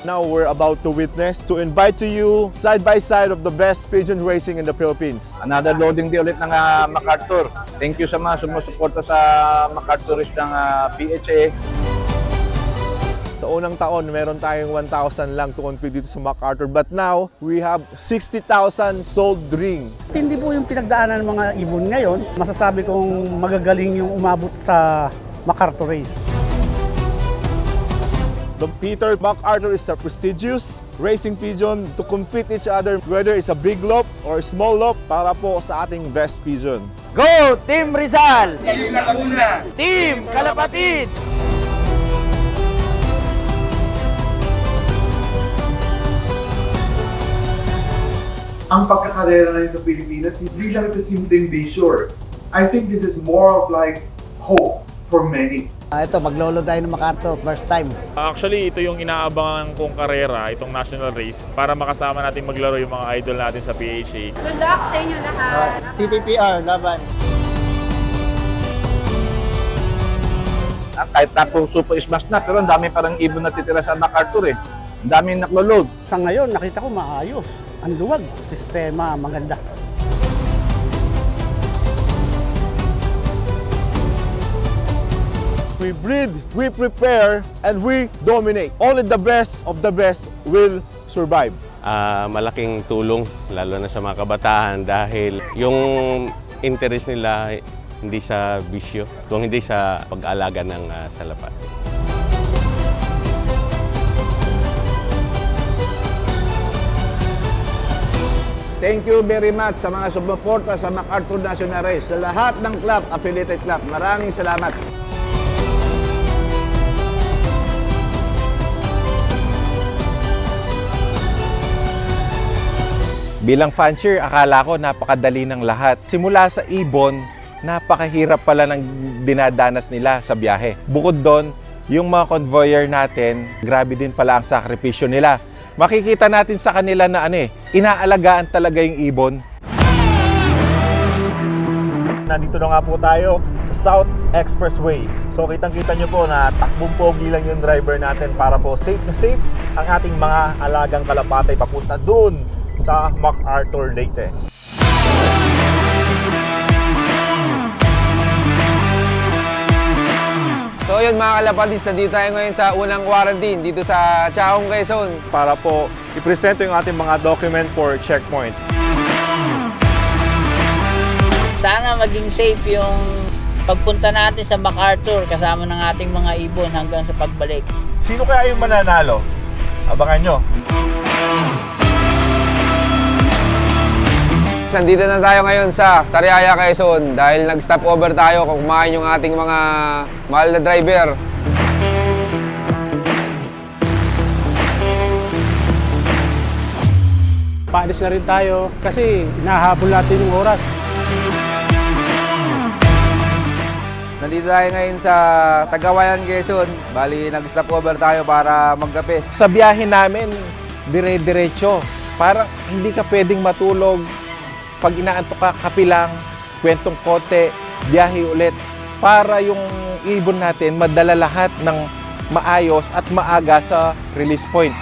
Now we're about to witness, to invite to you side by side of the best pigeon racing in the Philippines. Another loading day ulit ng MacArthur. Thank you sa mga sumusuporta sa MacArthurist ng PHA. Sa unang taon, meron tayong 1,000 lang to compete dito sa MacArthur. But now, we have 60,000 sold rings. Hindi po yung pinagdaanan ng mga ibon ngayon, masasabi kong magagaling yung umabot sa MacArthur race. The Peter MacArthur is a prestigious racing pigeon to compete each other, whether it's a big lope or a small lope, para po sa ating best pigeon. Go Team Rizal! Team Kalapatid! Ang pagkakarera na yun sa Pilipinas, hindi lang ito simpleng leisure. I think this is more of like hope for many. Ito, maglolo tayo ng MacArthur, first time. Actually, ito yung inaabangan kong karera, itong national race, para makasama natin maglaro yung mga idol natin sa PHA. Good luck sa inyo lahat. CTPR, laban. Kahit na po super smash na, pero ang dami parang ibon na titira sa MacArthur eh. Ang dami naklo-load. Sa ngayon, nakita ko maayos. Ang luwag, sistema, maganda. We breed, we prepare, and we dominate. Only the best of the best will survive. Malaking tulong lalo na sa mga kabataan dahil yung interest nila hindi sa bisyo, kung hindi sa pag-aalaga ng salapat. Thank you very much sa mga sumuporta sa MacArthur National Race. Sa lahat ng club, affiliated club, maraming salamat. Bilang fancier, akala ko napakadali ng lahat. Simula sa ibon, napakahirap pala ng dinadanas nila sa biyahe. Bukod doon, yung mga convoyer natin, grabe din pala ang sakripisyo nila. Makikita natin sa kanila na inaalagaan talaga yung ibon. Nandito na nga po tayo sa South Expressway. So kitang-kita nyo po na takbong pogi lang yung driver natin para po safe na safe ang ating mga alagang kalapatay papunta dun sa MacArthur Leyte. So yun mga kalapatid, nandito tayo ngayon sa unang quarantine dito sa Chaong, Quezon. Para po ipresento yung ating mga document for checkpoint. Sana maging safe yung pagpunta natin sa MacArthur kasama ng ating mga ibon hanggang sa pagbalik. Sino kaya yung mananalo? Abangan nyo. Nandito na tayo ngayon sa Sariaya, Quezon dahil nag-stop over tayo kung kumain yung ating mga mahal na driver. Paalis na rin tayo kasi hinahabol natin yung oras. Nandito tayo ngayon sa Tagawayan, Quezon. Bali, nag-stop over tayo para magkape. Sa biyahe namin, dire-diretso. Parang hindi ka pwedeng matulog. Pag inaantok ka, kape lang, kwentong kote, biyahe ulit. Para yung ibon natin madala lahat ng maayos at maaga sa release point.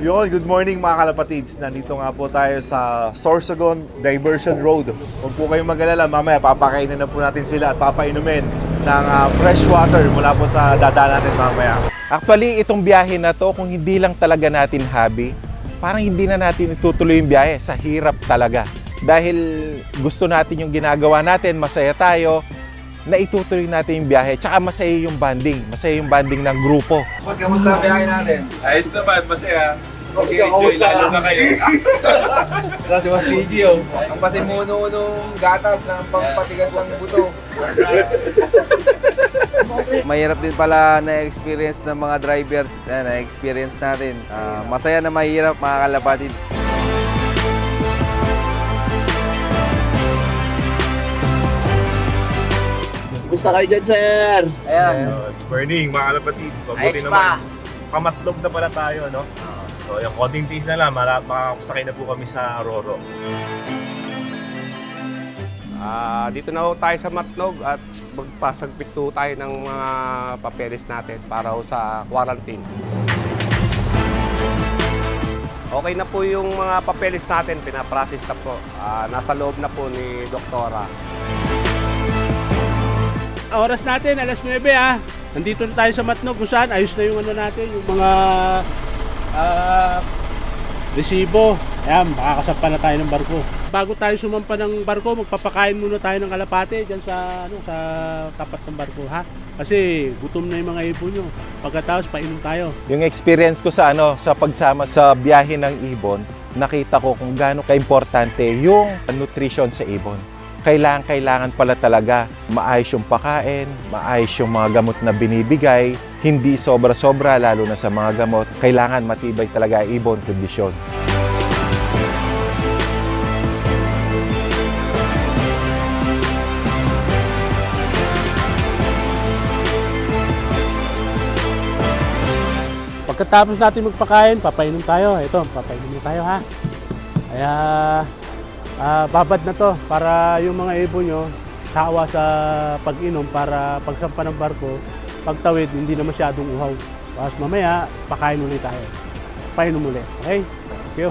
Yun, good morning mga kalapatids. Nandito nga po tayo sa Sorsogon Diversion Road. Huwag po kayong mag-alala, mamaya papakainin na po natin sila at papainumin ng fresh water mula po sa dadaan natin mamaya. Actually, itong biyahe na to, kung hindi lang talaga natin hobby, parang hindi na natin itutuloy yung biyahe. Sa hirap talaga. Dahil gusto natin yung ginagawa natin, masaya tayo, na itutuloy natin yung biyahe. Tsaka masaya yung banding. Masaya yung banding ng grupo. Boss, kamusta ang biyahe natin? Ayos naman, masaya. Okay-enjoy lalo na kayo. Ito si Boss TG, ang pasimuno nung gatas ng pampatigas ng buto. Mahirap din pala na-experience ng mga drivers, na-experience natin. Masaya na mahirap mga kalapatid. Gusto kayo dyan, sir? Ayan. Good morning mga kalapatids. Mabuti Ayos naman. pa. Pamatlog na pala tayo, no? So yung konting tiis na lang, makakasakay na po kami sa Roro. Dito na ho tayo sa Matnog at magpasagpit ho tayo ng mga papeles natin para ho sa quarantine. Okay na po yung mga papeles natin, pinaprocess na po. Nasa loob na po ni Doktora. Oras natin, alas 9 ah. Nandito na tayo sa Matnog kung saan ayos na yung ano natin, yung mga resibo. Ayan, makakasampa na tayo ng barko. Bago tayo sumampa ng barko, magpapakain muna tayo ng kalapate dyan sa, sa tapat ng barko, ha? Kasi gutom na yung mga ibon nyo. Pagkatapos, painom tayo. Yung experience ko sa sa pagsama sa biyahe ng ibon, nakita ko kung gaano kaimportante yung nutrition sa ibon. Kailangan pala talaga maayos yung pakain, maayos yung mga gamot na binibigay, hindi sobra-sobra lalo na sa mga gamot. Kailangan matibay talaga ang ibon kondisyon. Pagkatapos natin magpakain, papainom tayo. Ito, papainom tayo, ha? Kaya, babad na to para yung mga ibon nyo sawa sa pag-inom para pagsampa ng barko, pagtawid, hindi na masyadong uhaw. Tapos mamaya, pakain ulit tayo. Painom ulit. Okay? Thank you.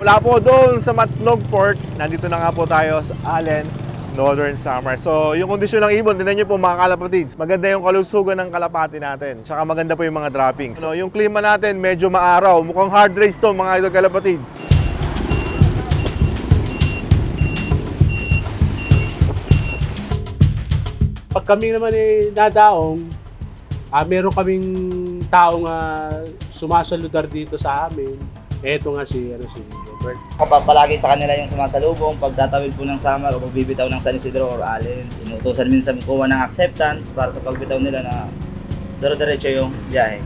Wala po doon sa Matnog Port, nandito na nga po tayo sa Allen, Northern Samar. So yung kondisyon ng ibon, tingnan nyo po mga kalapatids. Maganda yung kalusugan ng kalapati natin. Tsaka maganda po yung mga droppings. So, yung klima natin medyo maaraw. Mukhang hard race to mga idol kalapatids. Pag kami naman nadaong, meron kaming taong sumasaludar dito sa amin. Eto nga si Robert. Palagi sa kanila yung sumasalubong, pagtatawid po ng Samar o pagbibitaw ng San Isidro or Allen. Inuutosan minsan kuha ng acceptance para sa pagbitaw nila na dire-diretso yung biyahe.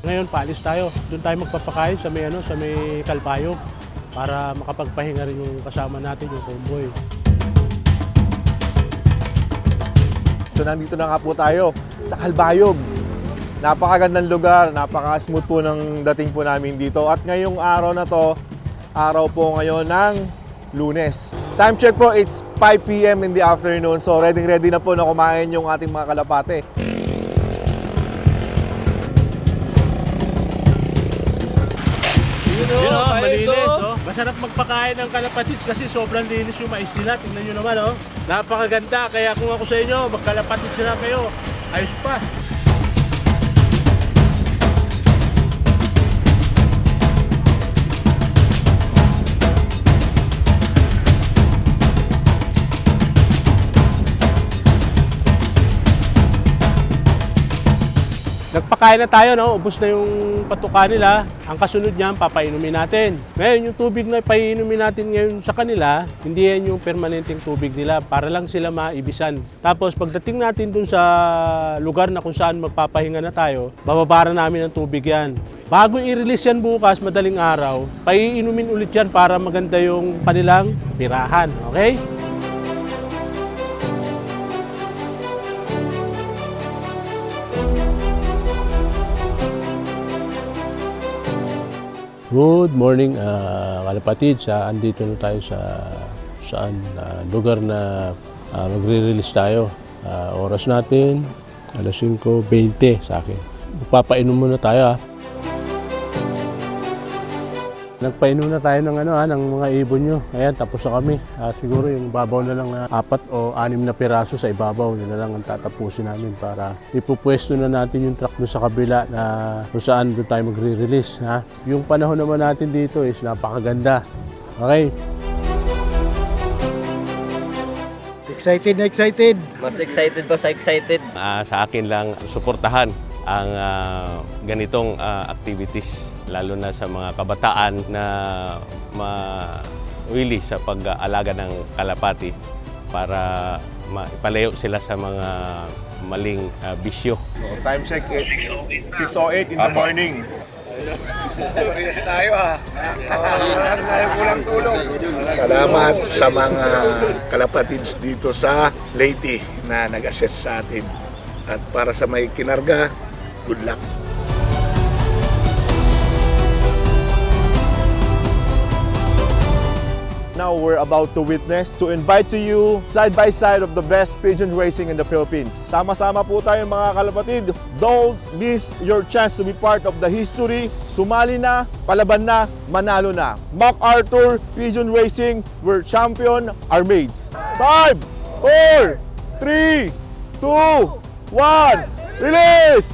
Ngayon, paalis tayo. Doon tayo magpapakain sa may Kalbayog para makapagpahinga rin yung kasama natin, yung convoy. So nandito na nga po tayo sa Kalbayog. Napakagandang lugar, napaka-smooth po ng dating po namin dito. At ngayong araw na to, araw po ngayon ng Lunes. Time check po, it's 5 p.m. in the afternoon. So ready na po na kumain yung ating mga kalapate. Malinis, oh. Masarap magpakain ng kalapatids kasi sobrang linis yung mais nila. Tingnan nyo naman, oh. Napakaganda. Kaya kung ako sa inyo, magkalapatids na kayo. Ayos pa. Nagpakain na tayo, no? Ubus na yung patuka nila. Ang kasunod niyan, papainumin natin. Ngayon, yung tubig na painumin natin ngayon sa kanila, hindi yan yung permanenteng tubig nila para lang sila maibisan. Tapos pagdating natin dun sa lugar na kung saan magpapahinga na tayo, bababara namin ang tubig yan. Bago i-release yan bukas, madaling araw, paiinumin ulit yan para maganda yung kanilang pirahan. Okay? Good morning, kalapatids. Andito na tayo sa lugar na magre-release tayo. Oras natin, alas 5:20 sa akin. Magpapainom muna tayo. Nagpainom na tayo ng ng mga ibon nyo. Ayan, tapos na kami. Siguro yung babaw na lang na 4 o 6 na piraso sa ibabaw. Yun na lang ang tatapusin namin para ipupwesto na natin yung truck doon sa kabila na kung saan doon tayo magre-release. Yung panahon naman natin dito is napakaganda. Okay? Excited na excited. Boss excited. Sa akin lang, suportahan ang ganitong activities, lalo na sa mga kabataan na mawili sa pag-aalaga ng kalapati para maipalayo sila sa mga maling bisyo. So, time check, it's 6:08 in the morning. Parehas tayo ha. Marami tayo kulang tulong. Salamat sa mga kalapatids dito sa Leyte na nag-assist sa atin. At para sa may kinarga, good luck. Now we're about to witness, to invite to you side by side of the best pigeon racing in the Philippines. Sama-sama po tayo mga kalapatid. Don't miss your chance to be part of the history. Sumali na, palaban na, manalo na. MacArthur Pigeon Racing, where champion are made. 5, 4, 3, 2, 1, release!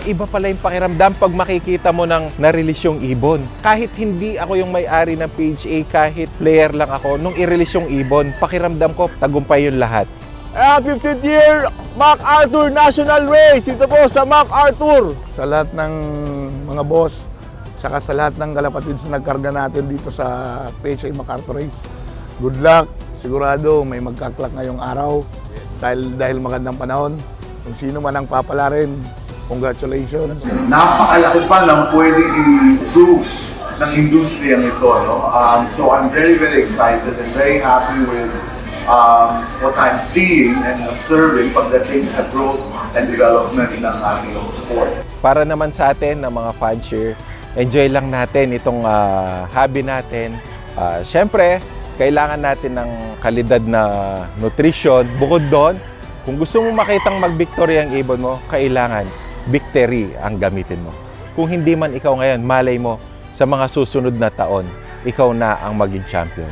Iba pala yung pakiramdam pag makikita mo ng na-release yung ibon. Kahit hindi ako yung may-ari ng PHA, kahit player lang ako, nung i-release yung ibon, pakiramdam ko, tagumpay yung lahat. And 15th year MacArthur National Race, ito po sa MacArthur. Sa lahat ng mga boss, saka sa lahat ng kalapatids na nagkarga natin dito sa PHA MacArthur Race, good luck. Sigurado may magkaklak ngayong araw dahil magandang panahon. Kung sino man ang papala rin, congratulations. Napakalaki pa ng pwede i-improve ng industriyang ito. No? So I'm very, very excited and very happy with what I'm seeing and observing pagdating sa growth and development ng ating sport. Para naman sa atin, ng mga fansher, enjoy lang natin itong hobby natin. Siyempre, kailangan natin ng kalidad na nutrition. Bukod doon, kung gusto mo makitang mag-victory ang ibon mo, kailangan victory ang gamitin mo. Kung hindi man ikaw ngayon, malay mo, sa mga susunod na taon, ikaw na ang maging champion.